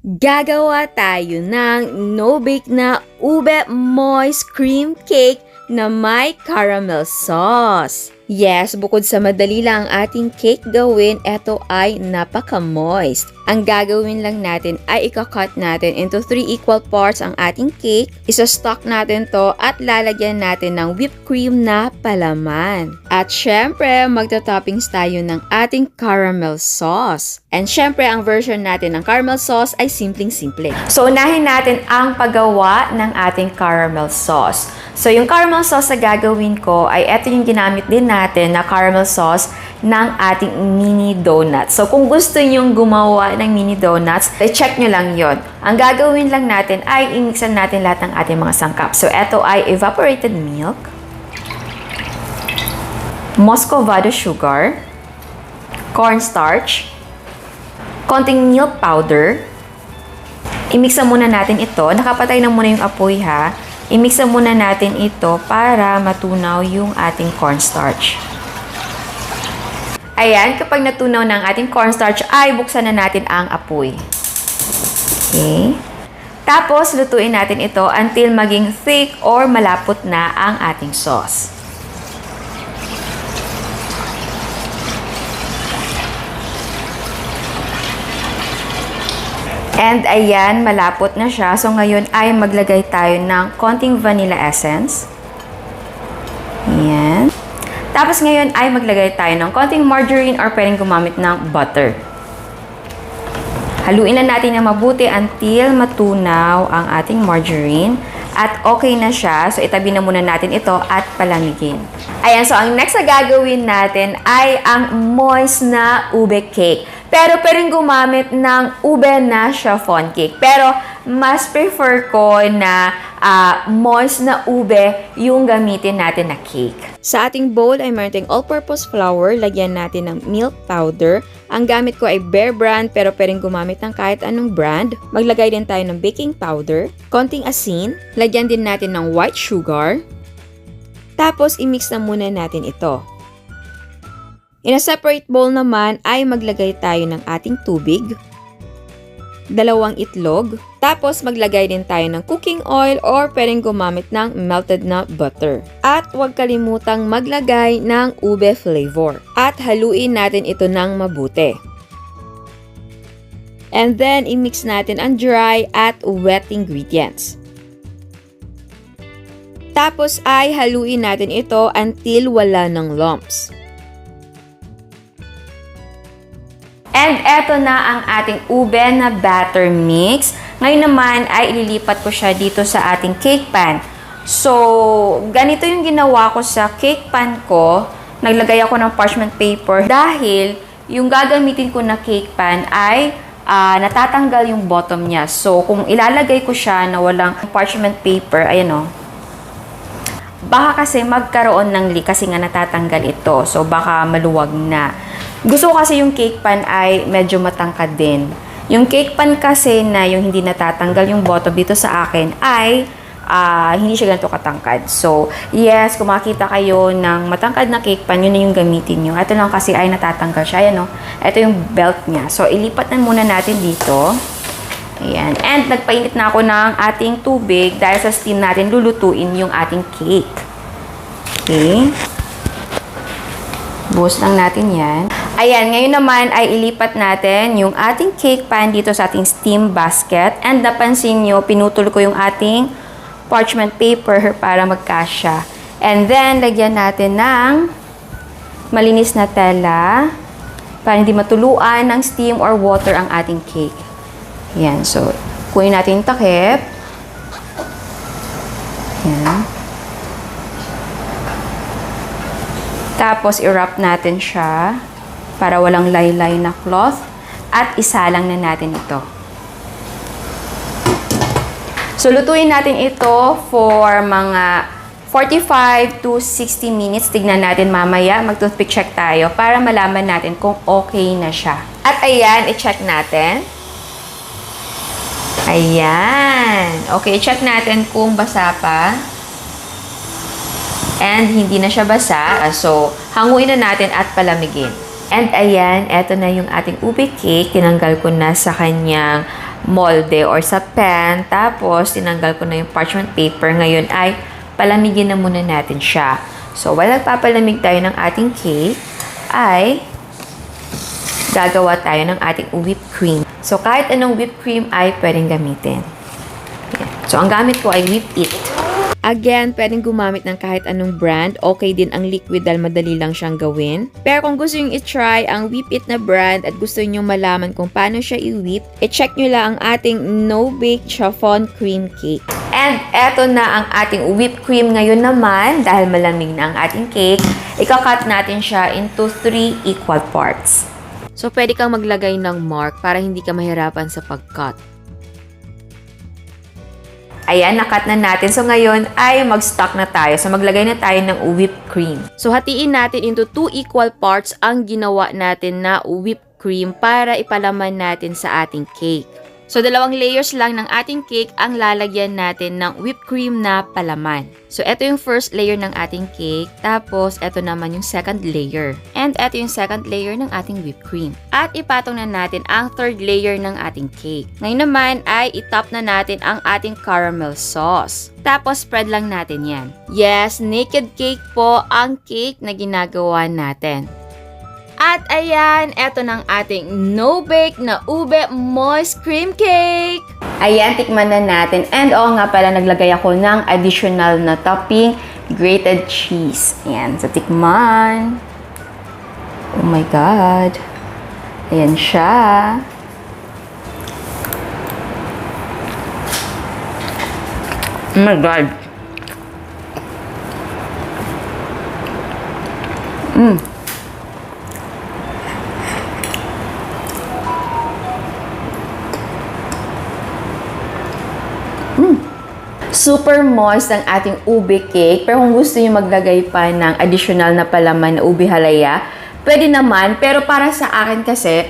Gagawa tayo ng no-bake na ube moist cream cake na may caramel sauce. Yes, bukod sa madali lang ang ating cake gawin, ito ay napaka-moist. Ang gagawin lang natin ay ika-cut natin into 3 equal parts ang ating cake. Isa-stock natin to at lalagyan natin ng whipped cream na palaman. At syempre, magta-toppings tayo ng ating caramel sauce. And syempre, ang version natin ng caramel sauce ay simpleng-simple. So, unahin natin ang paggawa ng ating caramel sauce. So, yung caramel sauce na gagawin ko ay ito yung ginamit din natin na caramel sauce ng ating mini donuts. So, kung gusto nyong gumawa ng mini donuts, check nyo lang yon. Ang gagawin lang natin ay imixan natin lahat ng ating mga sangkap. So, ito ay evaporated milk, muscovado sugar, cornstarch, konting milk powder. Imixan muna natin ito. Nakapatay na muna yung apoy ha. Imixan muna natin ito para matunaw yung ating cornstarch. Ayan, kapag natunaw ng ating cornstarch, ay buksan na natin ang apoy. Okay. Tapos, lutuin natin ito until maging thick or malapot na ang ating sauce. And ayan, malapot na siya. So ngayon ay maglagay tayo ng konting vanilla essence. Ayan. Tapos ngayon ay maglagay tayo ng konting margarine or pwedeng gumamit ng butter. Haluin lang natin na mabuti until matunaw ang ating margarine. At okay na siya. So itabi na muna natin ito at palamigin. Ayan, so ang next na gagawin natin ay ang moist na ube cake. Pero pwedeng gumamit ng ube na chiffon cake. Pero mas prefer ko na moist na ube yung gamitin natin na cake. Sa ating bowl ay meron tayong all-purpose flour. Lagyan natin ng milk powder. Ang gamit ko ay Bear brand pero pwedeng gumamit ng kahit anong brand. Maglagay din tayo ng baking powder, konting asin. Lagyan din natin ng white sugar. Tapos i-mix na muna natin ito. In a separate bowl naman ay maglagay tayo ng ating tubig, 2 itlog, tapos maglagay din tayo ng cooking oil or pwedeng gumamit ng melted na butter. At huwag kalimutang maglagay ng ube flavor. At haluin natin ito ng mabuti. And then, i-mix natin ang dry at wet ingredients. Tapos ay haluin natin ito until wala ng lumps. And eto na ang ating ube na batter mix. Ngayon naman ay ililipat ko siya dito sa ating cake pan. So, ganito yung ginawa ko sa cake pan ko. Naglagay ako ng parchment paper dahil yung gagamitin ko na cake pan ay natatanggal yung bottom niya. So, kung ilalagay ko siya na walang parchment paper, ayan o. Baka kasi magkaroon ng leak kasi nga natatanggal ito. So, baka maluwag na. Gusto ko kasi yung cake pan ay medyo matangkad din. Yung cake pan kasi na yung hindi natatanggal yung bottom dito sa akin ay hindi siya ganito katangkad. So, yes, kung makita kayo ng matangkad na cake pan, yun na yung gamitin nyo. Ito lang kasi ay natatanggal siya. Ayan o. Ito yung belt niya. So, ilipat na muna natin dito. Ayan. And nagpainit na ako ng ating tubig dahil sa steam natin lulutuin yung ating cake. Okay. Buhos lang natin yan. Ayan, ngayon naman ay ilipat natin yung ating cake pan dito sa ating steam basket. And napansin nyo, pinutol ko yung ating parchment paper para magkasya. And then, lagyan natin ng malinis na tela para hindi matuluan ng steam or water ang ating cake. Ayan, so, kunin natin yung takip. Ayan. Tapos, i-wrap natin siya para walang laylay na cloth. At isalang na natin ito. So, lutuin natin ito for mga 45 to 60 minutes. Tignan natin mamaya. Mag-toothpick check tayo para malaman natin kung okay na siya. At ayan, i-check natin. Ayan. Okay, check natin kung basa pa. And hindi na siya basa. So, hanguin na natin at palamigin. And ayan, eto na yung ating ube cake. Tinanggal ko na sa kanyang molde or sa pen. Tapos, tinanggal ko na yung parchment paper. Ngayon ay palamigin na muna natin siya. So, while nagpapalamig tayo ng ating cake, ay gagawa tayo ng ating whipped cream. So, kahit anong whipped cream ay pwedeng gamitin. Ayan. So, ang gamit ko ay Whip It. Again, pwedeng gumamit ng kahit anong brand. Okay din ang liquid dahil madali lang siyang gawin. Pero kung gusto nyo i-try ang Whip It na brand at gusto nyo malaman kung paano siya i-whip, i-check nyo lang ang ating no-bake chiffon cream cake. And eto na ang ating whipped cream ngayon naman. Dahil malamig na ang ating cake, ikakat natin siya into 3 equal parts. So, pwede kang maglagay ng mark para hindi ka mahirapan sa pag-cut. Ayan, nakat na natin. So, ngayon ay mag-stock na tayo. So, maglagay na tayo ng whipped cream. So, hatiin natin into 2 equal parts ang ginawa natin na whipped cream para ipalaman natin sa ating cake. So, 2 layers lang ng ating cake ang lalagyan natin ng whipped cream na palaman. So, ito yung first layer ng ating cake. Tapos, ito naman yung second layer. And ito yung second layer ng ating whipped cream. At ipatong na natin ang third layer ng ating cake. Ngayon naman ay itop na natin ang ating caramel sauce. Tapos, spread lang natin yan. Yes, naked cake po ang cake na ginagawa natin. At ayan, eto ng ating no-bake na ube moist cream cake. Ayan, tikman na natin. And oo nga pala, naglagay ako ng additional na topping, grated cheese. Ayan, sa tikman. Oh my God. Ayan siya. Oh my God. Super moist ang ating ube cake. Pero kung gusto niyo maglagay pa ng additional na palaman na ube halaya, pwede naman. Pero para sa akin kasi,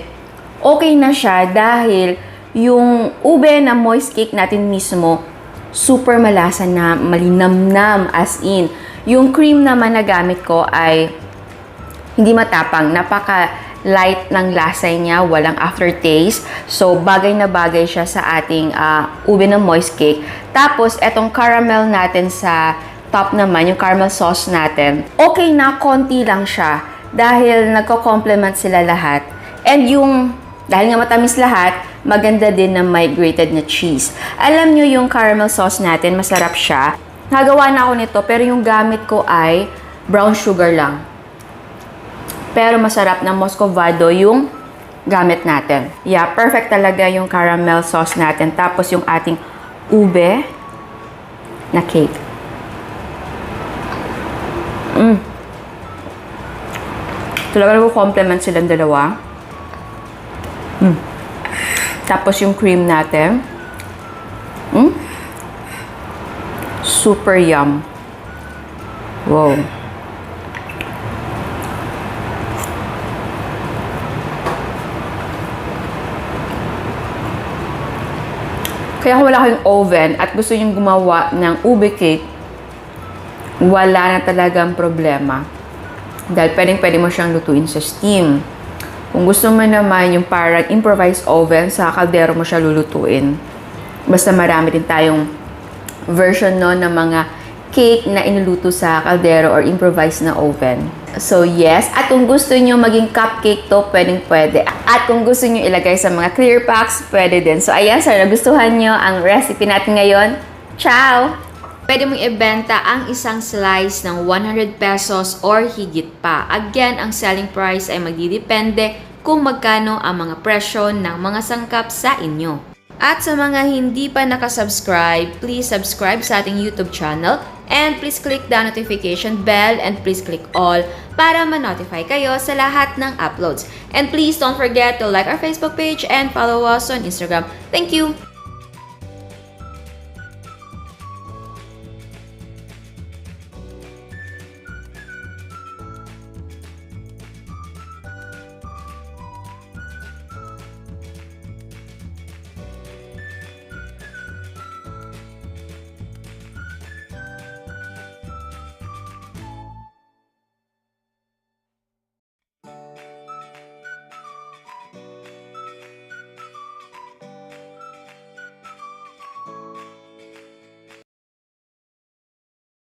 okay na siya dahil yung ube na moist cake natin mismo, super malasa na, malinamnam as in. Yung cream naman na gamit ko ay hindi matapang, napaka-light ng lasa niya, walang aftertaste. So, bagay na bagay siya sa ating ube na moist cake. Tapos, etong caramel natin sa top naman, yung caramel sauce natin, okay na, konti lang siya dahil nagko-complement sila lahat. And dahil nga matamis lahat, maganda din na may grated na cheese. Alam nyo yung caramel sauce natin, masarap siya. Nagawa na ako nito, pero yung gamit ko ay brown sugar lang. Pero masarap na Muscovado yung gamit natin. Yeah, perfect talaga yung caramel sauce natin. Tapos yung ating ube na cake. Talaga nag-complement silang dalawa. Tapos yung cream natin. Super yum. Wow. Kaya kung wala kayong oven at gusto nyo gumawa ng ube cake, wala na talagang problema. Dahil pwede mo siyang lutuin sa steam. Kung gusto mo naman yung parang improvised oven, sa kaldero mo siya lulutuin. Basta marami din tayong version no ng mga cake na inuluto sa kaldero or improvised na oven. So yes, at kung gusto nyo maging cupcake to, pwede. At kung gusto nyo ilagay sa mga clear packs, pwede din. So ayan, sana nagustuhan nyo ang recipe natin ngayon. Ciao! Pwede mong ibenta ang isang slice ng 100 pesos or higit pa. Again, ang selling price ay magdidepende kung magkano ang mga presyo ng mga sangkap sa inyo. At sa mga hindi pa nakasubscribe, please subscribe sa ating YouTube channel and please click the notification bell and please click all para ma-notify kayo sa lahat ng uploads. And please don't forget to like our Facebook page and follow us on Instagram. Thank you!